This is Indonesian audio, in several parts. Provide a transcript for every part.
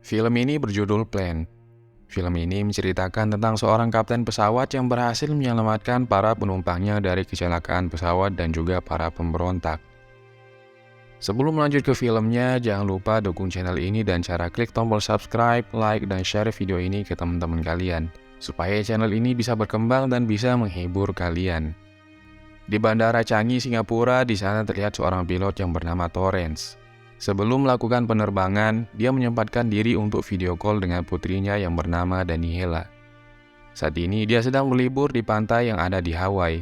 Film ini berjudul Plane. Film ini menceritakan tentang seorang kapten pesawat yang berhasil menyelamatkan para penumpangnya dari kecelakaan pesawat dan juga para pemberontak. Sebelum lanjut ke filmnya, jangan lupa dukung channel ini dan cara klik tombol subscribe, like, dan share video ini ke teman-teman kalian, supaya channel ini bisa berkembang dan bisa menghibur kalian. Di Bandara Changi, Singapura, di sana terlihat seorang pilot yang bernama Torrance. Sebelum melakukan penerbangan, dia menyempatkan diri untuk video call dengan putrinya yang bernama Daniela. Saat ini dia sedang berlibur di pantai yang ada di Hawaii.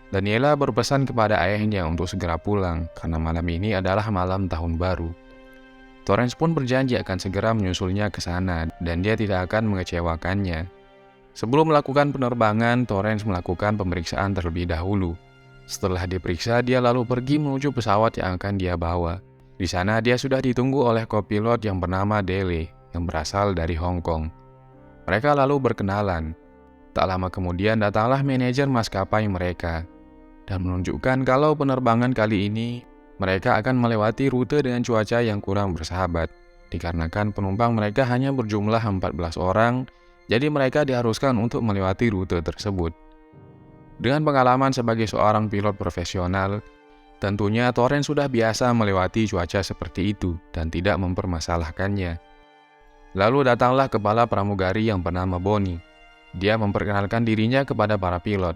Daniela berpesan kepada ayahnya untuk segera pulang karena malam ini adalah malam tahun baru. Torrance pun berjanji akan segera menyusulnya ke sana dan dia tidak akan mengecewakannya. Sebelum melakukan penerbangan, Torrance melakukan pemeriksaan terlebih dahulu. Setelah diperiksa, dia lalu pergi menuju pesawat yang akan dia bawa. Di sana dia sudah ditunggu oleh kopilot yang bernama Dele yang berasal dari Hong Kong. Mereka lalu berkenalan. Tak lama kemudian datanglah manajer maskapai mereka dan menunjukkan kalau penerbangan kali ini mereka akan melewati rute dengan cuaca yang kurang bersahabat. Dikarenakan penumpang mereka hanya berjumlah 14 orang, jadi mereka diharuskan untuk melewati rute tersebut. Dengan pengalaman sebagai seorang pilot profesional, tentunya Torrance sudah biasa melewati cuaca seperti itu dan tidak mempermasalahkannya. Lalu datanglah kepala pramugari yang bernama Bonnie. Dia memperkenalkan dirinya kepada para pilot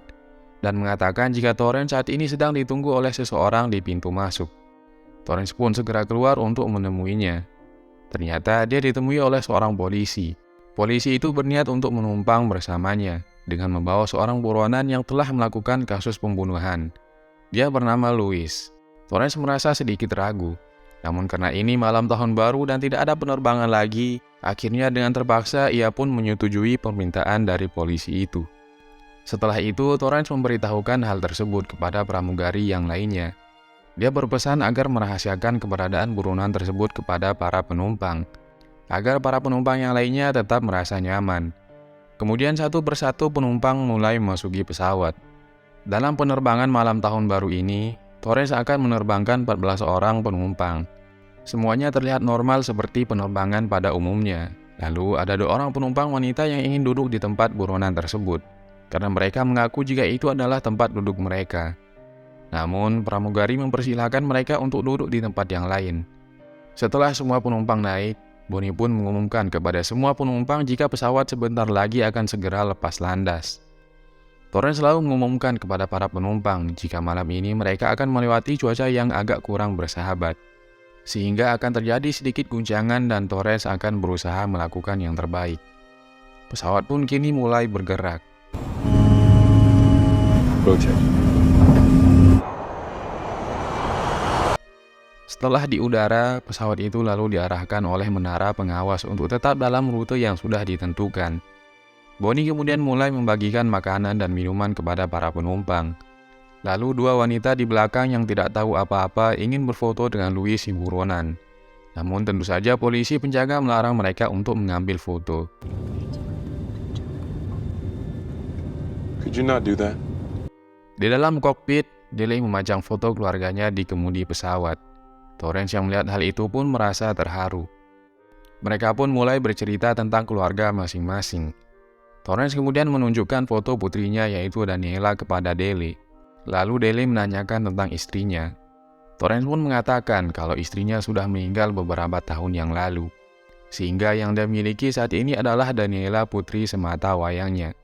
dan mengatakan jika Torrance saat ini sedang ditunggu oleh seseorang di pintu masuk. Torrance pun segera keluar untuk menemuinya. Ternyata dia ditemui oleh seorang polisi. Polisi itu berniat untuk menumpang bersamanya dengan membawa seorang buronan yang telah melakukan kasus pembunuhan. Dia bernama Louis. Torrance merasa sedikit ragu. Namun karena ini malam tahun baru dan tidak ada penerbangan lagi, akhirnya dengan terpaksa ia pun menyetujui permintaan dari polisi itu. Setelah itu, Torrance memberitahukan hal tersebut kepada pramugari yang lainnya. Dia berpesan agar merahasiakan keberadaan buronan tersebut kepada para penumpang, agar para penumpang yang lainnya tetap merasa nyaman. Kemudian satu persatu penumpang mulai memasuki pesawat. Dalam penerbangan malam tahun baru ini, Torrance akan menerbangkan 14 orang penumpang. Semuanya terlihat normal seperti penerbangan pada umumnya. Lalu ada 2 orang penumpang wanita yang ingin duduk di tempat buronan tersebut, karena mereka mengaku jika itu adalah tempat duduk mereka. Namun, pramugari mempersilahkan mereka untuk duduk di tempat yang lain. Setelah semua penumpang naik, Bonnie pun mengumumkan kepada semua penumpang jika pesawat sebentar lagi akan segera lepas landas. Torrance selalu mengumumkan kepada para penumpang jika malam ini mereka akan melewati cuaca yang agak kurang bersahabat, sehingga akan terjadi sedikit guncangan dan Torrance akan berusaha melakukan yang terbaik. Pesawat pun kini mulai bergerak. Setelah di udara, pesawat itu lalu diarahkan oleh menara pengawas untuk tetap dalam rute yang sudah ditentukan. Bonnie kemudian mulai membagikan makanan dan minuman kepada para penumpang. Lalu 2 wanita di belakang yang tidak tahu apa-apa ingin berfoto dengan Louis si buronan. Namun tentu saja polisi penjaga melarang mereka untuk mengambil foto. Could you not do that? Di dalam kokpit, Dele memajang foto keluarganya di kemudi pesawat. Torrance yang melihat hal itu pun merasa terharu. Mereka pun mulai bercerita tentang keluarga masing-masing. Torrance kemudian menunjukkan foto putrinya yaitu Daniela kepada Dele. Lalu Dele menanyakan tentang istrinya. Torrance pun mengatakan kalau istrinya sudah meninggal beberapa tahun yang lalu, sehingga yang dia miliki saat ini adalah Daniela putri semata wayangnya.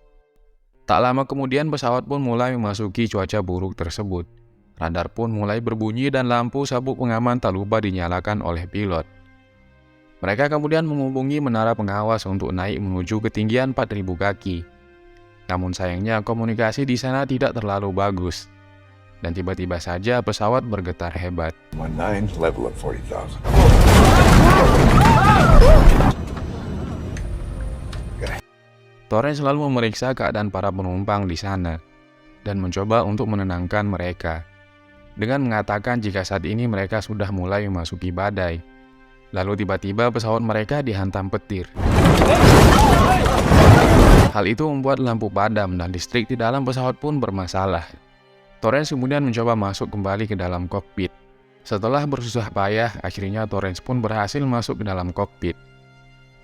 Tak lama kemudian pesawat pun mulai memasuki cuaca buruk tersebut. Radar pun mulai berbunyi dan lampu sabuk pengaman tak lupa dinyalakan oleh pilot. Mereka kemudian menghubungi menara pengawas untuk naik menuju ketinggian 4.000 kaki. Namun sayangnya komunikasi di sana tidak terlalu bagus. Dan tiba-tiba saja pesawat bergetar hebat. Level of 40,000. Torrance selalu memeriksa keadaan para penumpang di sana dan mencoba untuk menenangkan mereka dengan mengatakan jika saat ini mereka sudah mulai memasuki badai. Lalu tiba-tiba pesawat mereka dihantam petir. Hal itu membuat lampu padam dan listrik di dalam pesawat pun bermasalah. Torrance kemudian mencoba masuk kembali ke dalam kokpit. Setelah bersusah payah, akhirnya Torrance pun berhasil masuk ke dalam kokpit.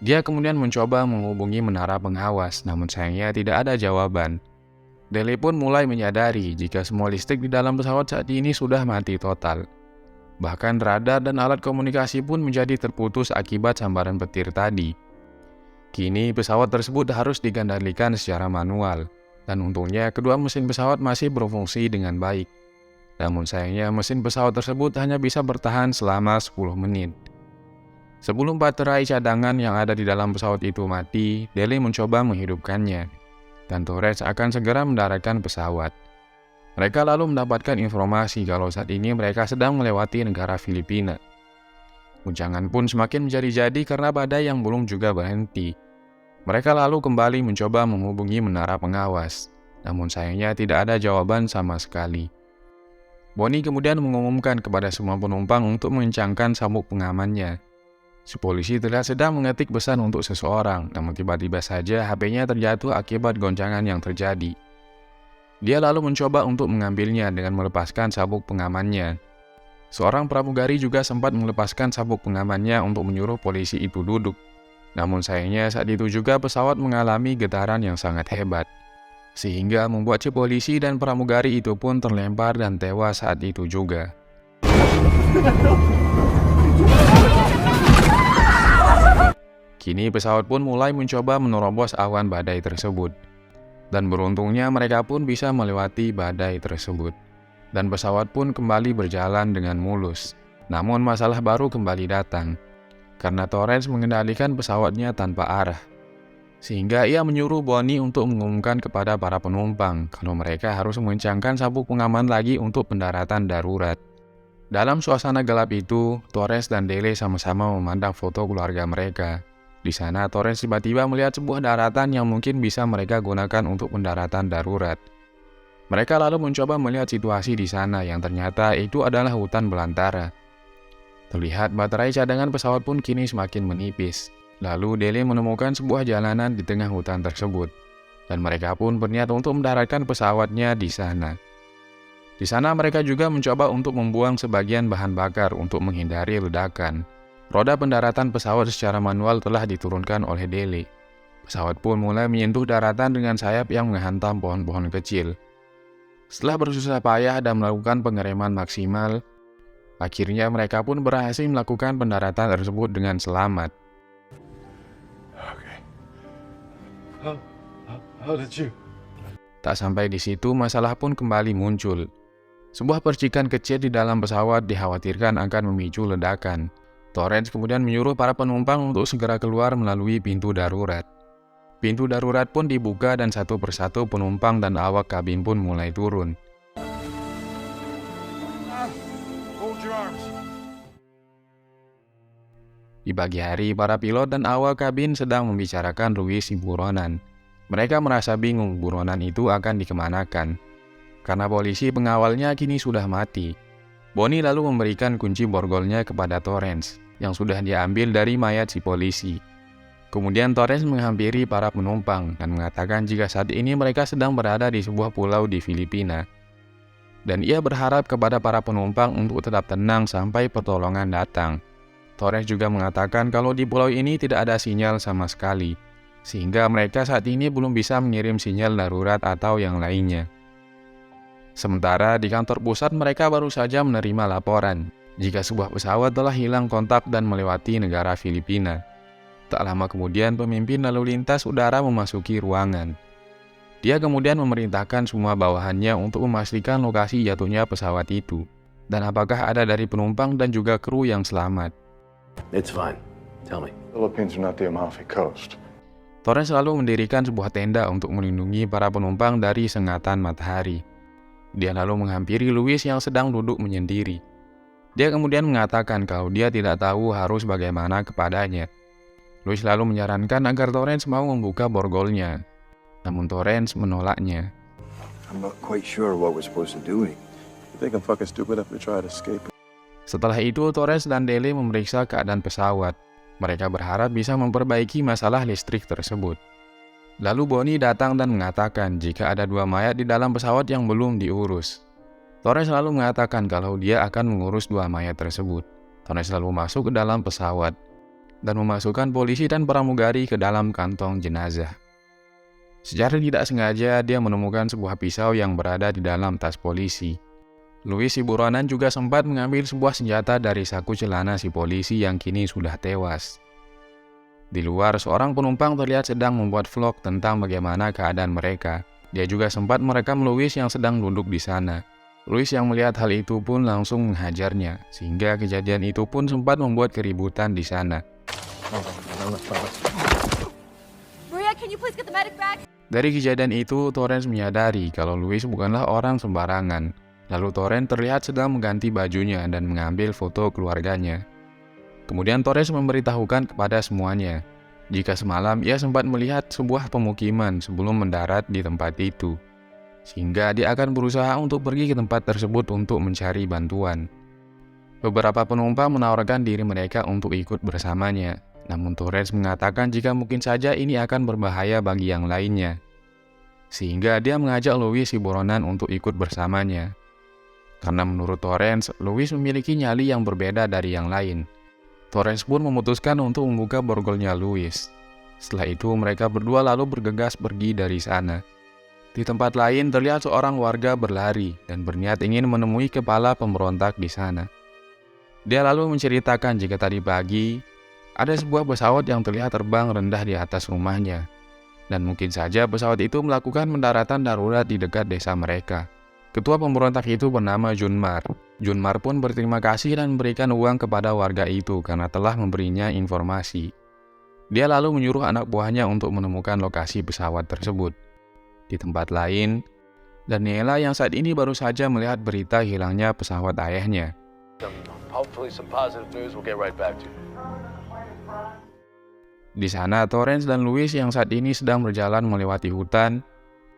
Dia kemudian mencoba menghubungi menara pengawas, namun sayangnya tidak ada jawaban. Dele pun mulai menyadari jika semua listrik di dalam pesawat saat ini sudah mati total. Bahkan radar dan alat komunikasi pun menjadi terputus akibat sambaran petir tadi. Kini pesawat tersebut harus dikendalikan secara manual, dan untungnya kedua mesin pesawat masih berfungsi dengan baik. Namun sayangnya mesin pesawat tersebut hanya bisa bertahan selama 10 menit. Sebelum baterai cadangan yang ada di dalam pesawat itu mati, Dele mencoba menghidupkannya, dan Torres akan segera mendaratkan pesawat. Mereka lalu mendapatkan informasi kalau saat ini mereka sedang melewati negara Filipina. Guncangan pun semakin menjadi-jadi karena badai yang belum juga berhenti. Mereka lalu kembali mencoba menghubungi menara pengawas, namun sayangnya tidak ada jawaban sama sekali. Bonnie kemudian mengumumkan kepada semua penumpang untuk mengencangkan sabuk pengamannya. Si polisi terlihat sedang mengetik pesan untuk seseorang, namun tiba-tiba saja HP-nya terjatuh akibat goncangan yang terjadi. Dia lalu mencoba untuk mengambilnya dengan melepaskan sabuk pengamannya. Seorang pramugari juga sempat melepaskan sabuk pengamannya untuk menyuruh polisi itu duduk. Namun sayangnya saat itu juga pesawat mengalami getaran yang sangat hebat, sehingga membuat si polisi dan pramugari itu pun terlempar dan tewas saat itu juga. Kini pesawat pun mulai mencoba menerobos awan badai tersebut. Dan beruntungnya mereka pun bisa melewati badai tersebut. Dan pesawat pun kembali berjalan dengan mulus. Namun masalah baru kembali datang, karena Torres mengendalikan pesawatnya tanpa arah. Sehingga ia menyuruh Bonnie untuk mengumumkan kepada para penumpang kalau mereka harus mengencangkan sabuk pengaman lagi untuk pendaratan darurat. Dalam suasana gelap itu, Torres dan Dele sama-sama memandang foto keluarga mereka. Di sana, Torres tiba-tiba melihat sebuah daratan yang mungkin bisa mereka gunakan untuk pendaratan darurat. Mereka lalu mencoba melihat situasi di sana yang ternyata itu adalah hutan belantara. Terlihat baterai cadangan pesawat pun kini semakin menipis. Lalu Dele menemukan sebuah jalanan di tengah hutan tersebut. Dan mereka pun berniat untuk mendaratkan pesawatnya di sana. Di sana mereka juga mencoba untuk membuang sebagian bahan bakar untuk menghindari ledakan. Roda pendaratan pesawat secara manual telah diturunkan oleh Dele. Pesawat pun mulai menyentuh daratan dengan sayap yang menghantam pohon-pohon kecil. Setelah bersusah payah dan melakukan pengereman maksimal, akhirnya mereka pun berhasil melakukan pendaratan tersebut dengan selamat. Okay. How did you? Tak sampai di situ, masalah pun kembali muncul. Sebuah percikan kecil di dalam pesawat dikhawatirkan akan memicu ledakan. Torres kemudian menyuruh para penumpang untuk segera keluar melalui pintu darurat. Pintu darurat pun dibuka dan satu persatu penumpang dan awak kabin pun mulai turun. Hold your arms. Di pagi hari, para pilot dan awak kabin sedang membicarakan Luis si buronan. Mereka merasa bingung buronan itu akan dikemanakan, karena polisi pengawalnya kini sudah mati. Bonnie lalu memberikan kunci borgolnya kepada Torres, yang sudah diambil dari mayat si polisi. Kemudian Torres menghampiri para penumpang dan mengatakan jika saat ini mereka sedang berada di sebuah pulau di Filipina. Dan ia berharap kepada para penumpang untuk tetap tenang sampai pertolongan datang. Torres juga mengatakan kalau di pulau ini tidak ada sinyal sama sekali, sehingga mereka saat ini belum bisa mengirim sinyal darurat atau yang lainnya. Sementara di kantor pusat mereka baru saja menerima laporan jika sebuah pesawat telah hilang kontak dan melewati negara Filipina. Tak lama kemudian pemimpin lalu lintas udara memasuki ruangan. Dia kemudian memerintahkan semua bawahannya untuk memastikan lokasi jatuhnya pesawat itu, dan apakah ada dari penumpang dan juga kru yang selamat. It's fine. Tell me. Philippines are not the Amalfi Coast. Torres selalu mendirikan sebuah tenda untuk melindungi para penumpang dari sengatan matahari. Dia lalu menghampiri Luis yang sedang duduk menyendiri. Dia kemudian mengatakan kalau dia tidak tahu harus bagaimana kepadanya. Luis lalu menyarankan agar Torres mau membuka borgolnya. Namun Torres menolaknya. I'm not quite sure what we're supposed to do. You think I'm fucking stupid if we try to escape? Setelah itu, Torres dan Dele memeriksa keadaan pesawat. Mereka berharap bisa memperbaiki masalah listrik tersebut. Lalu Bonnie datang dan mengatakan jika ada 2 mayat di dalam pesawat yang belum diurus. Torres lalu mengatakan kalau dia akan mengurus 2 mayat tersebut. Torres lalu masuk ke dalam pesawat. dan memasukkan polisi dan pramugari ke dalam kantong jenazah. Secara tidak sengaja, dia menemukan sebuah pisau yang berada di dalam tas polisi. Louis si buronan juga sempat mengambil sebuah senjata dari saku celana si polisi yang kini sudah tewas. Di luar, seorang penumpang terlihat sedang membuat vlog tentang bagaimana keadaan mereka. Dia juga sempat merekam Louis yang sedang duduk di sana. Louis yang melihat hal itu pun langsung menghajarnya, sehingga kejadian itu pun sempat membuat keributan di sana. Maria, can you please get the medic back? Dari kejadian itu, Torrance menyadari kalau Louis bukanlah orang sembarangan. Lalu Torrance terlihat sedang mengganti bajunya dan mengambil foto keluarganya. Kemudian Torrance memberitahukan kepada semuanya jika semalam ia sempat melihat sebuah pemukiman sebelum mendarat di tempat itu, sehingga dia akan berusaha untuk pergi ke tempat tersebut untuk mencari bantuan. Beberapa penumpang menawarkan diri mereka untuk ikut bersamanya, namun Torrance mengatakan jika mungkin saja ini akan berbahaya bagi yang lainnya, sehingga dia mengajak Louis si buronan untuk ikut bersamanya. Karena menurut Torrance, Louis memiliki nyali yang berbeda dari yang lain. Torrance pun memutuskan untuk membuka borgolnya Louis. Setelah itu, mereka berdua lalu bergegas pergi dari sana. Di tempat lain, terlihat seorang warga berlari dan berniat ingin menemui kepala pemberontak di sana. Dia lalu menceritakan jika tadi pagi, ada sebuah pesawat yang terlihat terbang rendah di atas rumahnya. Dan mungkin saja pesawat itu melakukan pendaratan darurat di dekat desa mereka. Ketua pemberontak itu bernama Junmar. Junmar pun berterima kasih dan memberikan uang kepada warga itu karena telah memberinya informasi. Dia lalu menyuruh anak buahnya untuk menemukan lokasi pesawat tersebut. Di tempat lain, Daniela yang saat ini baru saja melihat berita hilangnya pesawat ayahnya. Hopefully some positive news. We'll get right back to you. Di sana, Torrance dan Louis yang saat ini sedang berjalan melewati hutan.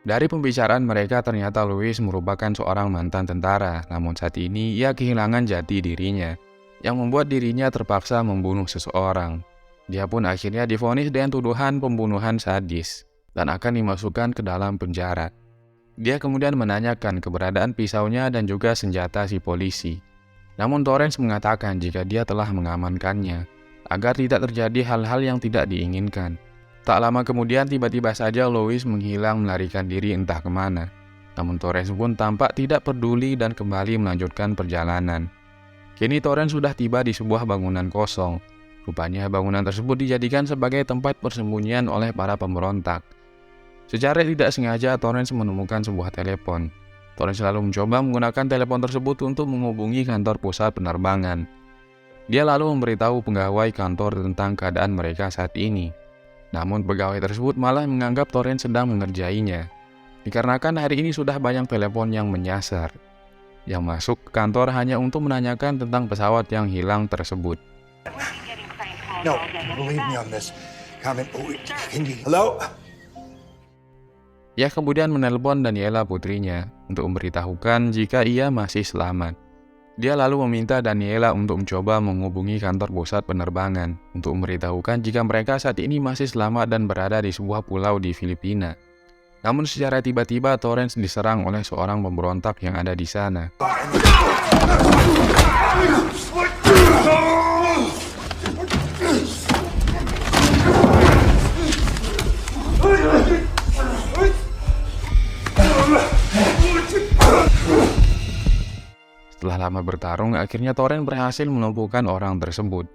Dari pembicaraan mereka, ternyata Louis merupakan seorang mantan tentara, namun saat ini ia kehilangan jati dirinya, yang membuat dirinya terpaksa membunuh seseorang. Dia pun akhirnya divonis dengan tuduhan pembunuhan sadis, dan akan dimasukkan ke dalam penjara. Dia kemudian menanyakan keberadaan pisaunya dan juga senjata si polisi. Namun Torrance mengatakan jika dia telah mengamankannya, agar tidak terjadi hal-hal yang tidak diinginkan. Tak lama kemudian tiba-tiba saja Louis menghilang melarikan diri entah kemana. Namun Torrance pun tampak tidak peduli dan kembali melanjutkan perjalanan. Kini Torrance sudah tiba di sebuah bangunan kosong. Rupanya bangunan tersebut dijadikan sebagai tempat persembunyian oleh para pemberontak. Secara tidak sengaja Torrance menemukan sebuah telepon. Torrance lalu mencoba menggunakan telepon tersebut untuk menghubungi kantor pusat penerbangan. Dia lalu memberitahu pegawai kantor tentang keadaan mereka saat ini. Namun pegawai tersebut malah menganggap Torrance sedang mengerjainya, dikarenakan hari ini sudah banyak telepon yang menyasar, yang masuk ke kantor hanya untuk menanyakan tentang pesawat yang hilang tersebut. No, believe me on this. Hello? Ia kemudian menelpon Daniela putrinya untuk memberitahukan jika ia masih selamat. Dia lalu meminta Daniela untuk mencoba menghubungi kantor pusat penerbangan untuk memberitahukan jika mereka saat ini masih selamat dan berada di sebuah pulau di Filipina. Namun secara tiba-tiba Torrance diserang oleh seorang pemberontak yang ada di sana. Setelah lama bertarung, akhirnya Torrance berhasil melumpuhkan orang tersebut.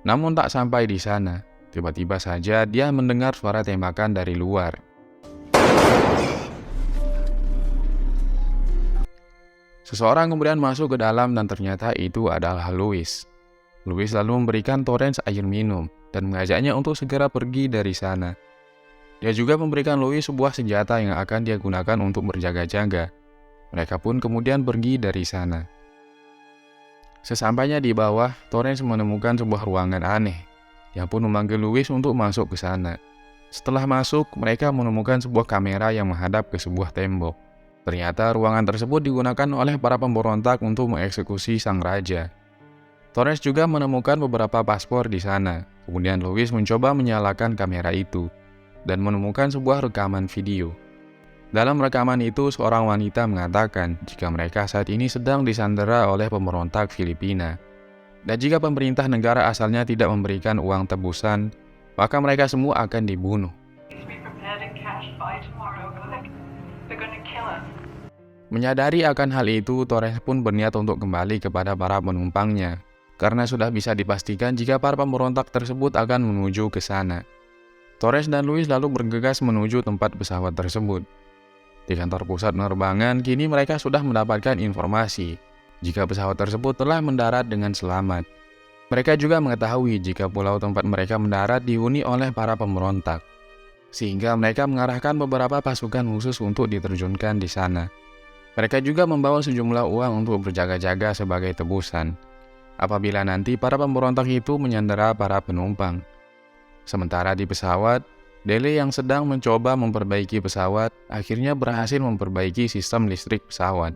Namun tak sampai di sana, tiba-tiba saja dia mendengar suara tembakan dari luar. Seseorang kemudian masuk ke dalam dan ternyata itu adalah Louis. Louis lalu memberikan Torrance air minum dan mengajaknya untuk segera pergi dari sana. Dia juga memberikan Louis sebuah senjata yang akan dia gunakan untuk berjaga-jaga. Mereka pun kemudian pergi dari sana. Sesampainya di bawah, Torrance menemukan sebuah ruangan aneh. Dia pun memanggil Louis untuk masuk ke sana. Setelah masuk, mereka menemukan sebuah kamera yang menghadap ke sebuah tembok. Ternyata ruangan tersebut digunakan oleh para pemberontak untuk mengeksekusi sang raja. Torrance juga menemukan beberapa paspor di sana. Kemudian Louis mencoba menyalakan kamera itu dan menemukan sebuah rekaman video. Dalam rekaman itu, seorang wanita mengatakan jika mereka saat ini sedang disandera oleh pemberontak Filipina. Dan jika pemerintah negara asalnya tidak memberikan uang tebusan, maka mereka semua akan dibunuh. Menyadari akan hal itu, Torres pun berniat untuk kembali kepada para penumpangnya, karena sudah bisa dipastikan jika para pemberontak tersebut akan menuju ke sana. Torres dan Luis lalu bergegas menuju tempat pesawat tersebut. Di kantor pusat penerbangan, kini mereka sudah mendapatkan informasi jika pesawat tersebut telah mendarat dengan selamat. Mereka juga mengetahui jika pulau tempat mereka mendarat dihuni oleh para pemberontak, sehingga mereka mengarahkan beberapa pasukan khusus untuk diterjunkan di sana. Mereka juga membawa sejumlah uang untuk berjaga-jaga sebagai tebusan apabila nanti para pemberontak itu menyandera para penumpang. Sementara di pesawat, Dele yang sedang mencoba memperbaiki pesawat akhirnya berhasil memperbaiki sistem listrik pesawat.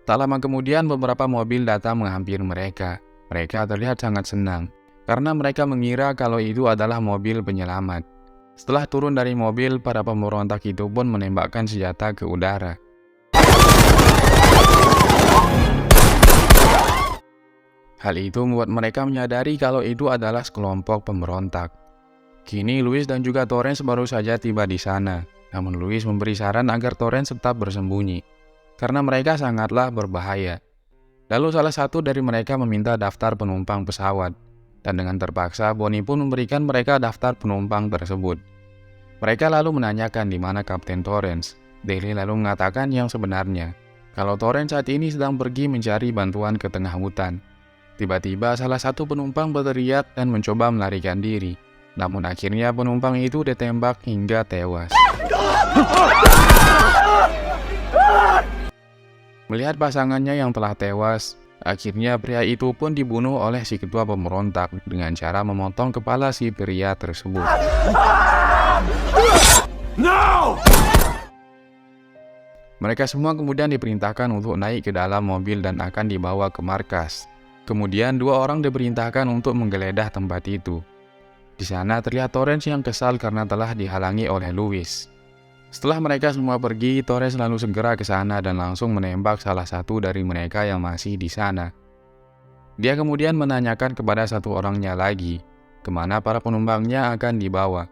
Tak lama kemudian beberapa mobil datang menghampiri mereka. Mereka terlihat sangat senang karena mereka mengira kalau itu adalah mobil penyelamat. Setelah turun dari mobil, para pemberontak itu pun menembakkan senjata ke udara. Hal itu membuat mereka menyadari kalau itu adalah sekelompok pemberontak. Kini Luis dan juga Torres baru saja tiba di sana. Namun Luis memberi saran agar Torres tetap bersembunyi, karena mereka sangatlah berbahaya. Lalu salah satu dari mereka meminta daftar penumpang pesawat, dan dengan terpaksa Bonnie pun memberikan mereka daftar penumpang tersebut. Mereka lalu menanyakan di mana Kapten Torres. Dele lalu mengatakan yang sebenarnya, kalau Torres saat ini sedang pergi mencari bantuan ke tengah hutan. Tiba-tiba salah satu penumpang berteriak dan mencoba melarikan diri. Namun akhirnya penumpang itu ditembak hingga tewas. Melihat pasangannya yang telah tewas, akhirnya pria itu pun dibunuh oleh si ketua pemberontak dengan cara memotong kepala si pria tersebut. No! Mereka semua kemudian diperintahkan untuk naik ke dalam mobil dan akan dibawa ke markas. Kemudian 2 orang diperintahkan untuk menggeledah tempat itu. Di sana terlihat Torres yang kesal karena telah dihalangi oleh Luis. Setelah mereka semua pergi, Torres lalu segera ke sana dan langsung menembak salah satu dari mereka yang masih di sana. Dia kemudian menanyakan kepada satu orangnya lagi, kemana para penumpangnya akan dibawa.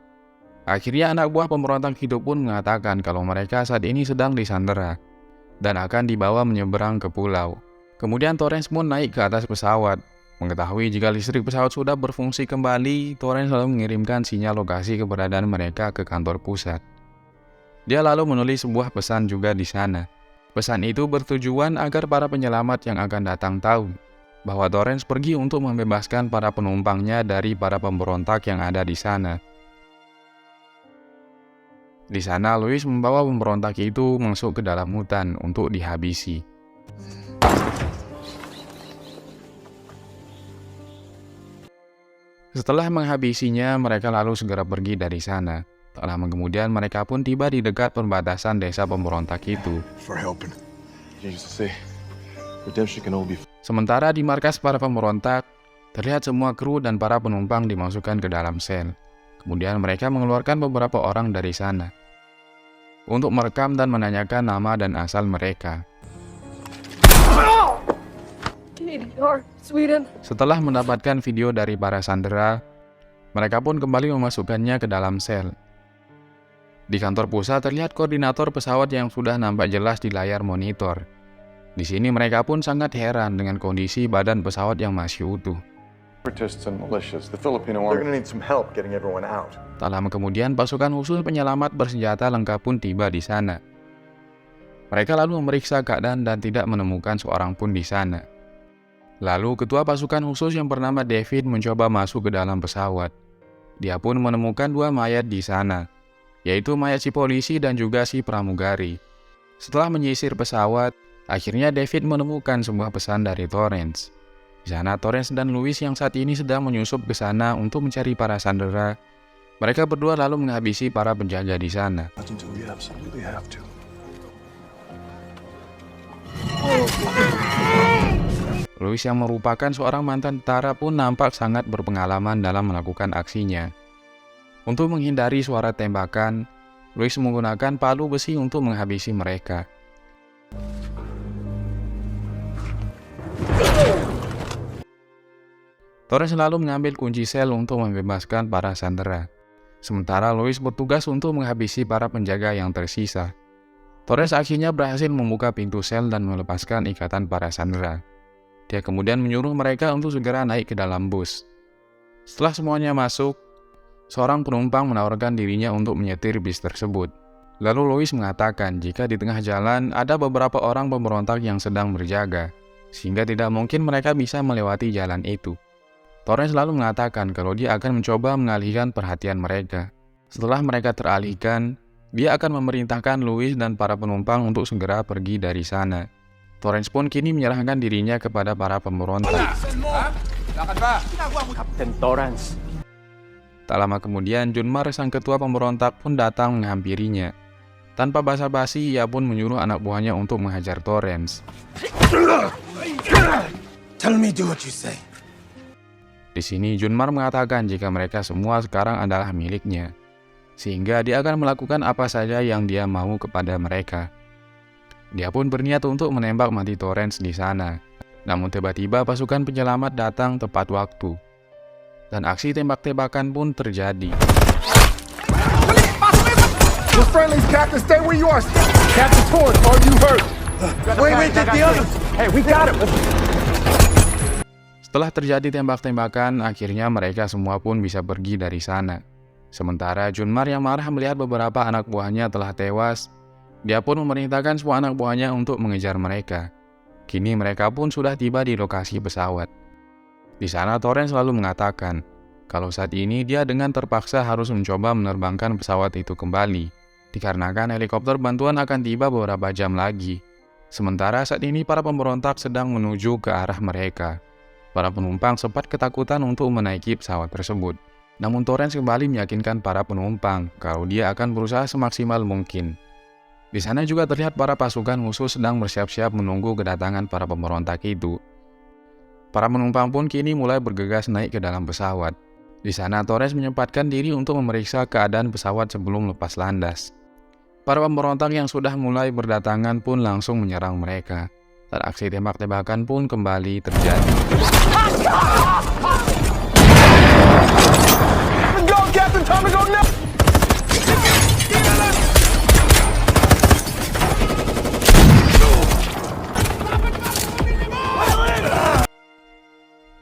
Akhirnya anak buah pemberontak itu pun mengatakan kalau mereka saat ini sedang disandera dan akan dibawa menyeberang ke pulau. Kemudian Torres pun naik ke atas pesawat. Mengetahui jika listrik pesawat sudah berfungsi kembali, Torres lalu mengirimkan sinyal lokasi keberadaan mereka ke kantor pusat. Dia lalu menulis sebuah pesan juga di sana. Pesan itu bertujuan agar para penyelamat yang akan datang tahu bahwa Torres pergi untuk membebaskan para penumpangnya dari para pemberontak yang ada di sana. Di sana, Luis membawa pemberontak itu masuk ke dalam hutan untuk dihabisi. Setelah menghabisinya, mereka lalu segera pergi dari sana. Tak lama kemudian, mereka pun tiba di dekat perbatasan desa pemberontak itu. Sementara di markas para pemberontak, terlihat semua kru dan para penumpang dimasukkan ke dalam sel. Kemudian mereka mengeluarkan beberapa orang dari sana untuk merekam dan menanyakan nama dan asal mereka. Setelah mendapatkan video dari para sandera, mereka pun kembali memasukkannya ke dalam sel. Di kantor pusat terlihat koordinator pesawat yang sudah nampak jelas di layar monitor. Di sini mereka pun sangat heran dengan kondisi badan pesawat yang masih utuh. Tak lama kemudian pasukan khusus penyelamat bersenjata lengkap pun tiba di sana. Mereka lalu memeriksa keadaan dan tidak menemukan seorang pun di sana. Lalu ketua pasukan khusus yang bernama David mencoba masuk ke dalam pesawat. Dia pun menemukan 2 mayat di sana, yaitu mayat si polisi dan juga si pramugari. Setelah menyisir pesawat, akhirnya David menemukan sebuah pesan dari Torres. Di sana Torres dan Luis yang saat ini sedang menyusup ke sana untuk mencari para sandera. Mereka berdua lalu menghabisi para penjaga di sana. Luis yang merupakan seorang mantan tentara pun nampak sangat berpengalaman dalam melakukan aksinya. Untuk menghindari suara tembakan, Luis menggunakan palu besi untuk menghabisi mereka. Torrance selalu mengambil kunci sel untuk membebaskan para sandera. Sementara Louis bertugas untuk menghabisi para penjaga yang tersisa. Torrance akhirnya berhasil membuka pintu sel dan melepaskan ikatan para sandera. Dia kemudian menyuruh mereka untuk segera naik ke dalam bus. Setelah semuanya masuk, seorang penumpang menawarkan dirinya untuk menyetir bis tersebut. Lalu Louis mengatakan jika di tengah jalan ada beberapa orang pemberontak yang sedang berjaga, sehingga tidak mungkin mereka bisa melewati jalan itu. Torrance lalu mengatakan kalau dia akan mencoba mengalihkan perhatian mereka. Setelah mereka teralihkan, dia akan memerintahkan Louis dan para penumpang untuk segera pergi dari sana. Torrance pun kini menyerahkan dirinya kepada para pemberontak. Kapten Torrance. Tak lama kemudian, Junmar, sang ketua pemberontak pun datang menghampirinya. Tanpa basa-basi, ia pun menyuruh anak buahnya untuk menghajar Torrance. Tell me, do what you say. Di sini, Junmar mengatakan jika mereka semua sekarang adalah miliknya, sehingga dia akan melakukan apa saja yang dia mau kepada mereka. Dia pun berniat untuk menembak mati Torrance di sana. Namun tiba-tiba pasukan penyelamat datang tepat waktu. Dan aksi tembak-tembakan pun terjadi. We're friendlies, Captain. Stay where you are. Captain Torrance, are you hurt? Wait, the others. Hey, we got him. Setelah terjadi tembak-tembakan, akhirnya mereka semua pun bisa pergi dari sana. Sementara Junmar yang marah melihat beberapa anak buahnya telah tewas, dia pun memerintahkan semua anak buahnya untuk mengejar mereka. Kini mereka pun sudah tiba di lokasi pesawat. Di sana Torrance selalu mengatakan kalau saat ini dia dengan terpaksa harus mencoba menerbangkan pesawat itu kembali, dikarenakan helikopter bantuan akan tiba beberapa jam lagi. Sementara saat ini para pemberontak sedang menuju ke arah mereka. Para penumpang sempat ketakutan untuk menaiki pesawat tersebut. Namun Torrance kembali meyakinkan para penumpang kalau dia akan berusaha semaksimal mungkin. Di sana juga terlihat para pasukan musuh sedang bersiap-siap menunggu kedatangan para pemberontak itu. Para penumpang pun kini mulai bergegas naik ke dalam pesawat. Di sana Torrance menyempatkan diri untuk memeriksa keadaan pesawat sebelum lepas landas. Para pemberontak yang sudah mulai berdatangan pun langsung menyerang mereka. Dan aksi tembak-tembakan pun kembali terjadi. Go, Captain. Time to go now.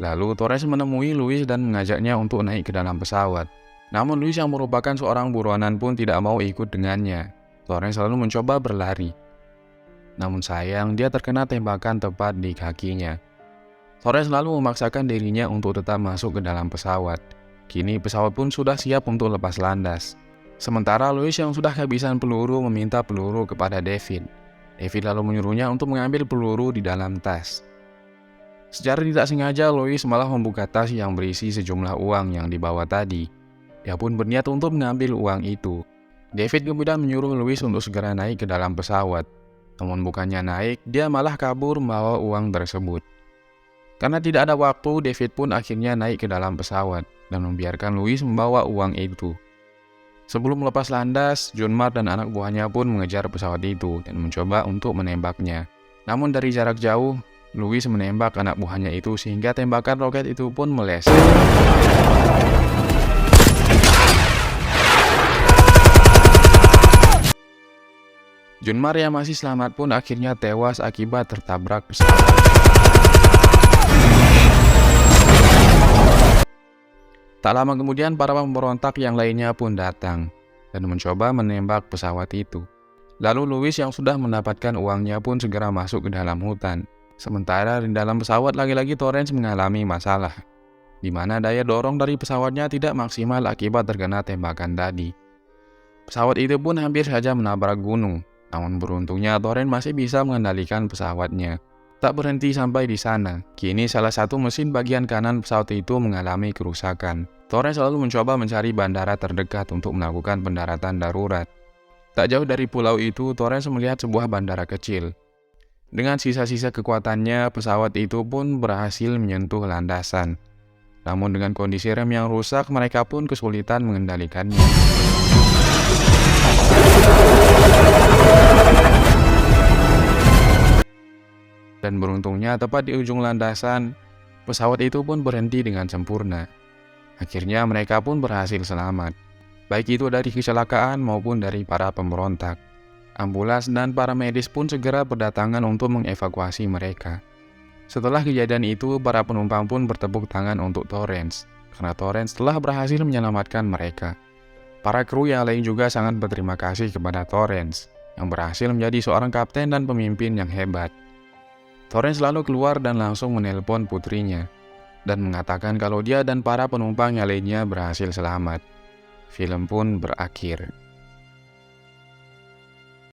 Lalu Torrance menemui Louis dan mengajaknya untuk naik ke dalam pesawat. Namun Louis yang merupakan seorang buronan pun tidak mau ikut dengannya. Torrance selalu mencoba berlari. Namun sayang, dia terkena tembakan tepat di kakinya. Torrance selalu memaksakan dirinya untuk tetap masuk ke dalam pesawat. Kini pesawat pun sudah siap untuk lepas landas. Sementara Louis yang sudah kehabisan peluru meminta peluru kepada David. David lalu menyuruhnya untuk mengambil peluru di dalam tas. Secara tidak sengaja, Louis malah membuka tas yang berisi sejumlah uang yang dibawa tadi. Dia pun berniat untuk mengambil uang itu. David kemudian menyuruh Louis untuk segera naik ke dalam pesawat. Namun bukannya naik, dia malah kabur membawa uang tersebut. Karena tidak ada waktu, David pun akhirnya naik ke dalam pesawat dan membiarkan Louis membawa uang itu. Sebelum lepas landas, Junmar dan anak buahnya pun mengejar pesawat itu dan mencoba untuk menembaknya. Namun dari jarak jauh, Louis menembak anak buahnya itu sehingga tembakan roket itu pun meleset. Junmar yang masih selamat pun akhirnya tewas akibat tertabrak pesawat. Tak lama kemudian para pemberontak yang lainnya pun datang dan mencoba menembak pesawat itu. Lalu Louis yang sudah mendapatkan uangnya pun segera masuk ke dalam hutan. Sementara di dalam pesawat lagi-lagi Torrance mengalami masalah, di mana daya dorong dari pesawatnya tidak maksimal akibat terkena tembakan tadi. Pesawat itu pun hampir saja menabrak gunung, namun beruntungnya Torrance masih bisa mengendalikan pesawatnya. Tak berhenti sampai di sana, kini salah satu mesin bagian kanan pesawat itu mengalami kerusakan. Torrance selalu mencoba mencari bandara terdekat untuk melakukan pendaratan darurat. Tak jauh dari pulau itu, Torrance melihat sebuah bandara kecil. Dengan sisa-sisa kekuatannya, pesawat itu pun berhasil menyentuh landasan. Namun dengan kondisi rem yang rusak, mereka pun kesulitan mengendalikannya. Dan beruntungnya tepat di ujung landasan, Pesawat itu pun berhenti dengan sempurna. Akhirnya mereka pun berhasil selamat, baik itu dari kecelakaan maupun dari para pemberontak. Ambulans dan para medis pun segera berdatangan untuk mengevakuasi mereka. Setelah kejadian itu, para penumpang pun bertepuk tangan untuk Torrance, karena Torrance telah berhasil menyelamatkan mereka. Para kru yang lain juga sangat berterima kasih kepada Torrance, yang berhasil menjadi seorang kapten dan pemimpin yang hebat. Torrance lalu keluar dan langsung menelpon putrinya, dan mengatakan kalau dia dan para penumpang yang lainnya berhasil selamat. Film pun berakhir.